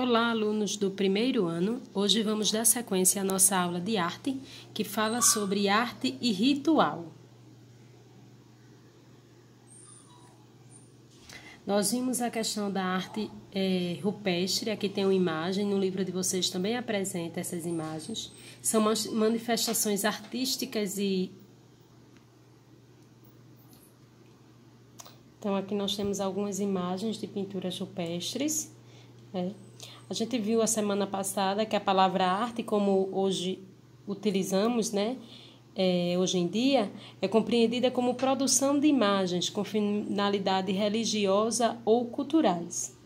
Olá, alunos do primeiro ano. Hoje vamos dar sequência à nossa aula de arte, que fala sobre arte e ritual. Nós vimos a questão da arte rupestre, aqui tem uma imagem, no livro de vocês também apresenta essas imagens. São manifestações artísticas e... Então, aqui nós temos algumas imagens de pinturas rupestres, né? A gente viu a semana passada que a palavra arte, como hoje utilizamos, né, hoje em dia, é compreendida como produção de imagens com finalidade religiosa ou culturais.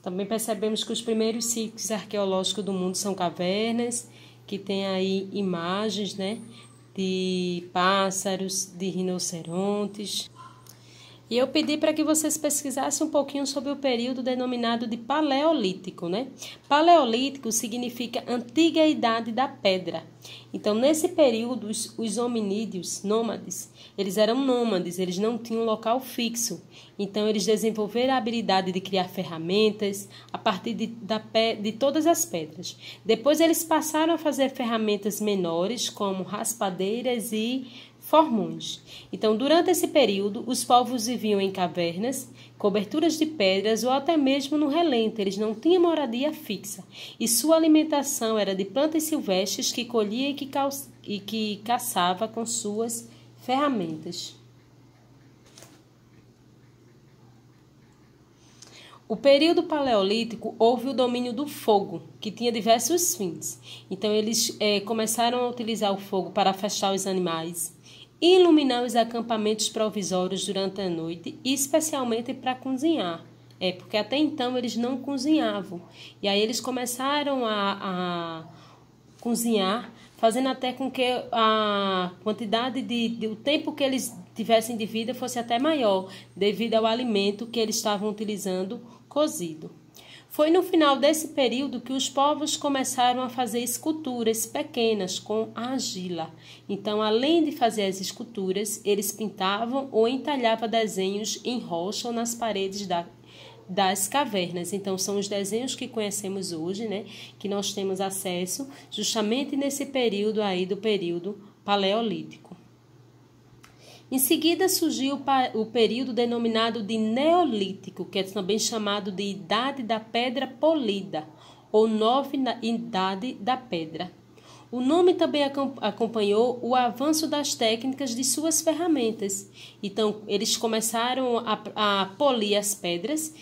Também percebemos que os primeiros sítios arqueológicos do mundo são cavernas, que tem aí imagens, né, de pássaros, de rinocerontes. E eu pedi para que vocês pesquisassem um pouquinho sobre o período denominado de Paleolítico, né? Paleolítico significa antiga idade da pedra. Então, nesse período, os hominídeos, nômades, eles eram nômades, eles não tinham um local fixo. Então, eles desenvolveram a habilidade de criar ferramentas a partir de todas as pedras. Depois, eles passaram a fazer ferramentas menores, como raspadeiras e formões. Então, durante esse período, os povos viviam em cavernas, coberturas de pedras ou até mesmo no relento. Eles não tinham moradia fixa. E sua alimentação era de plantas silvestres que colhia e que caçava com suas ferramentas. O período paleolítico houve o domínio do fogo, que tinha diversos fins. Então, eles começaram a utilizar o fogo para afastar os animais, iluminar os acampamentos provisórios durante a noite e especialmente para cozinhar. Porque até então eles não cozinhavam. E aí eles começaram a cozinhar, fazendo até com que a quantidade o tempo que eles tivessem de vida fosse até maior, devido ao alimento que eles estavam utilizando cozido. Foi no final desse período que os povos começaram a fazer esculturas pequenas com argila. Então, além de fazer as esculturas, eles pintavam ou entalhavam desenhos em rocha ou nas paredes das cavernas. Então, são os desenhos que conhecemos hoje, né, que nós temos acesso justamente nesse período aí do período paleolítico. Em seguida surgiu o período denominado de Neolítico, que é também chamado de Idade da Pedra Polida, ou Nova Idade da Pedra. O nome também acompanhou o avanço das técnicas de suas ferramentas. Então, eles começaram a polir as pedras,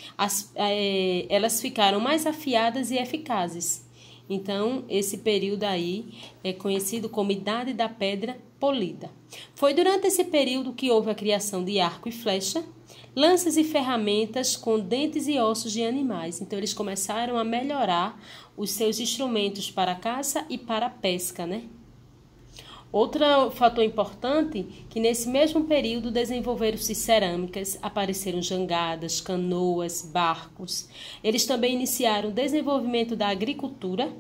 elas ficaram mais afiadas e eficazes. Então, esse período aí é conhecido como Idade da Pedra Polida. Foi durante esse período que houve a criação de arco e flecha, lanças e ferramentas com dentes e ossos de animais. Então, eles começaram a melhorar os seus instrumentos para a caça e para a pesca, né? Outro fator importante, que nesse mesmo período desenvolveram-se cerâmicas, apareceram jangadas, canoas, barcos. Eles também iniciaram o desenvolvimento da agricultura.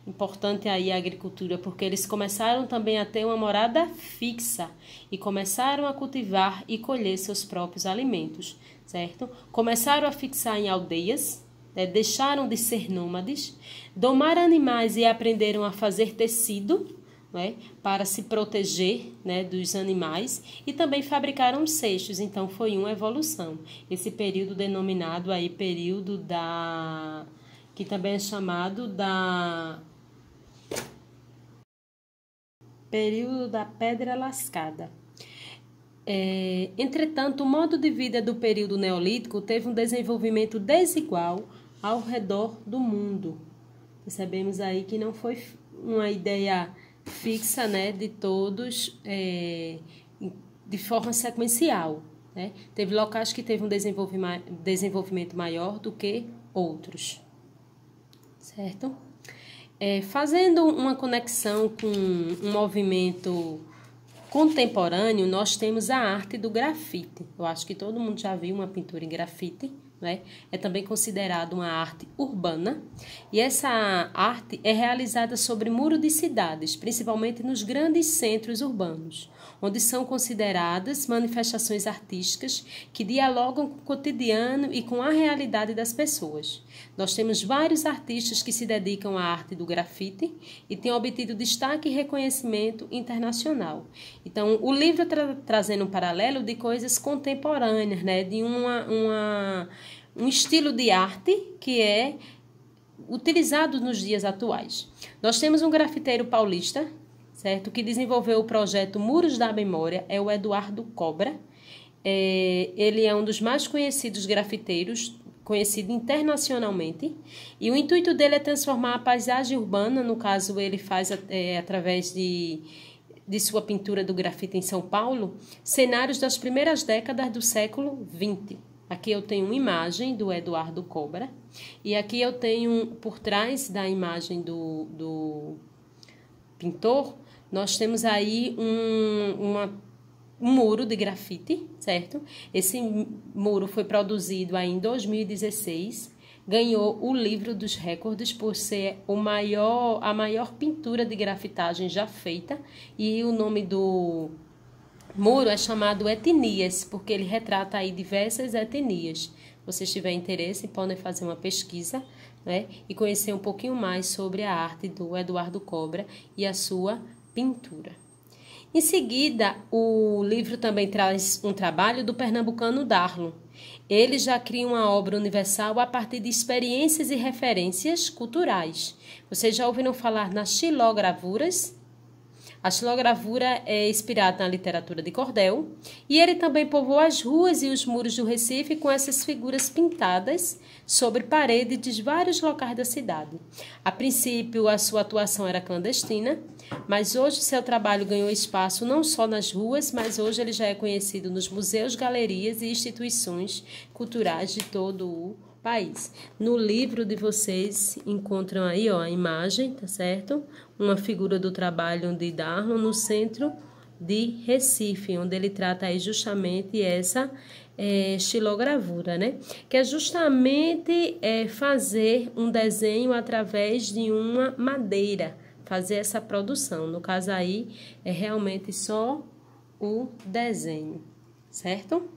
Importante aí a agricultura, porque eles começaram também a ter uma morada fixa e começaram a cultivar e colher seus próprios alimentos, certo? Começaram a fixar em aldeias, né? Deixaram de ser nômades, domaram animais e aprenderam a fazer tecido, né, para se proteger, né, dos animais, e também fabricaram cestos. Então foi uma evolução. Esse período denominado aí período que também é chamado período da Pedra Lascada. Entretanto, o modo de vida do período neolítico teve um desenvolvimento desigual ao redor do mundo. Percebemos aí que não foi uma ideia fixa, né, de todos de forma sequencial, né? Teve locais que teve um desenvolvimento maior do que outros, certo? Fazendo uma conexão com um movimento contemporâneo, nós temos a arte do grafite. Eu acho que todo mundo já viu uma pintura em grafite, né? É também considerado uma arte urbana, e essa arte é realizada sobre muro de cidades, principalmente nos grandes centros urbanos, onde são consideradas manifestações artísticas que dialogam com o cotidiano e com a realidade das pessoas. Nós temos vários artistas que se dedicam à arte do grafite e têm obtido destaque e reconhecimento internacional. Então, o livro trazendo um paralelo de coisas contemporâneas, né? De um estilo de arte que é utilizado nos dias atuais. Nós temos um grafiteiro paulista, certo? Que desenvolveu o projeto Muros da Memória, é o Eduardo Cobra. Ele é um dos mais conhecidos grafiteiros, conhecido internacionalmente, e o intuito dele é transformar a paisagem urbana, no caso ele faz através de sua pintura do grafite em São Paulo, cenários das primeiras décadas do século XX. Aqui eu tenho uma imagem do Eduardo Cobra, e aqui eu tenho, por trás da imagem do pintor, nós temos aí um muro de grafite, certo? Esse muro foi produzido aí em 2016, ganhou o livro dos recordes por ser a maior pintura de grafitagem já feita, e o nome do muro é chamado Etnias, porque ele retrata aí diversas etnias. Se vocês tiverem interesse, podem fazer uma pesquisa, né, e conhecer um pouquinho mais sobre a arte do Eduardo Cobra e a sua pintura. Em seguida, o livro também traz um trabalho do pernambucano Darlon. Ele já cria uma obra universal a partir de experiências e referências culturais. Vocês já ouviram falar nas xilogravuras? A xilogravura é inspirada na literatura de cordel, e ele também povoou as ruas e os muros do Recife com essas figuras pintadas sobre paredes de vários locais da cidade. A princípio, a sua atuação era clandestina, mas hoje seu trabalho ganhou espaço não só nas ruas, mas hoje ele já é conhecido nos museus, galerias e instituições culturais de todo o país. No livro de vocês encontram aí, ó, a imagem, tá certo? Uma figura do trabalho de Darlon no centro de Recife, onde ele trata aí justamente essa xilogravura, né? Que é justamente fazer um desenho através de uma madeira, fazer essa produção. No caso aí, é realmente só o desenho, certo?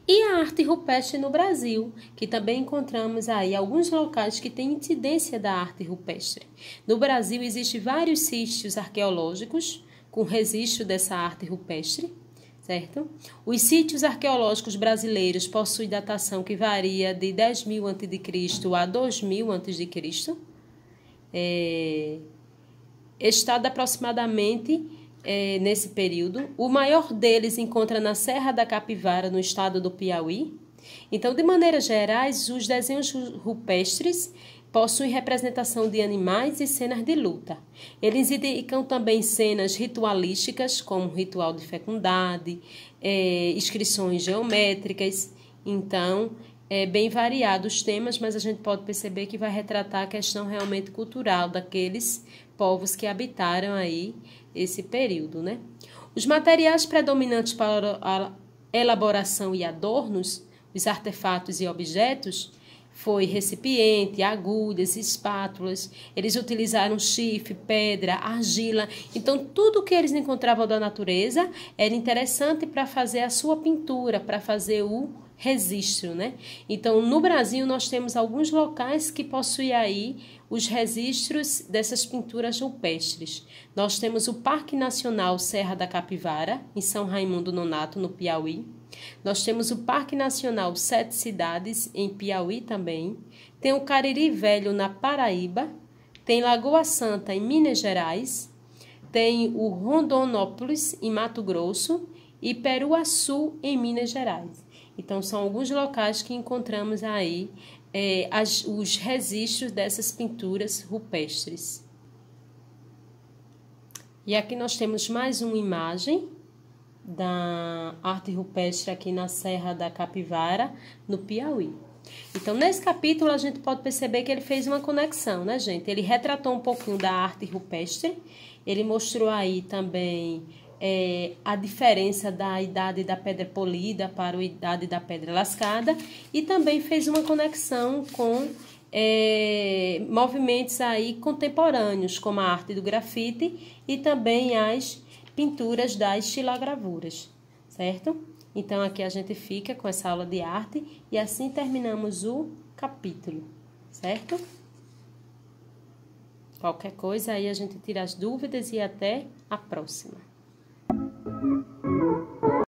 E a arte rupestre no Brasil, que também encontramos aí alguns locais que têm incidência da arte rupestre. No Brasil existem vários sítios arqueológicos com registro dessa arte rupestre, certo? Os sítios arqueológicos brasileiros possuem datação que varia de 10.000 a.C. a 2.000 a.C. Estado aproximadamente nesse período. O maior deles encontra na Serra da Capivara, no estado do Piauí. Então, de maneira geral, os desenhos rupestres possuem representação de animais e cenas de luta. Eles indicam também cenas ritualísticas, como ritual de fecundidade, inscrições geométricas. Então, é bem variado os temas, mas a gente pode perceber que vai retratar a questão realmente cultural daqueles povos que habitaram aí esse período, né? Os materiais predominantes para a elaboração e adornos, os artefatos e objetos, foi recipiente, agulhas, espátulas. Eles utilizaram chifre, pedra, argila. Então, tudo que eles encontravam da natureza era interessante para fazer a sua pintura, para fazer o registro, né? Então, no Brasil, nós temos alguns locais que possuem aí os registros dessas pinturas rupestres. Nós temos o Parque Nacional Serra da Capivara, em São Raimundo Nonato, no Piauí. Nós temos o Parque Nacional Sete Cidades, em Piauí também. Tem o Cariri Velho, na Paraíba. Tem Lagoa Santa, em Minas Gerais. Tem o Rondonópolis, em Mato Grosso. E Peruaçu, em Minas Gerais. Então, são alguns locais que encontramos aí os registros dessas pinturas rupestres. E aqui nós temos mais uma imagem da arte rupestre aqui na Serra da Capivara, no Piauí. Então, nesse capítulo, a gente pode perceber que ele fez uma conexão, né, gente? Ele retratou um pouquinho da arte rupestre, ele mostrou aí também a diferença da idade da pedra polida para a idade da pedra lascada e também fez uma conexão com movimentos aí contemporâneos, como a arte do grafite e também as pinturas das estilogravuras, certo? Então, aqui a gente fica com essa aula de arte e assim terminamos o capítulo, certo? Qualquer coisa aí a gente tira as dúvidas e até a próxima.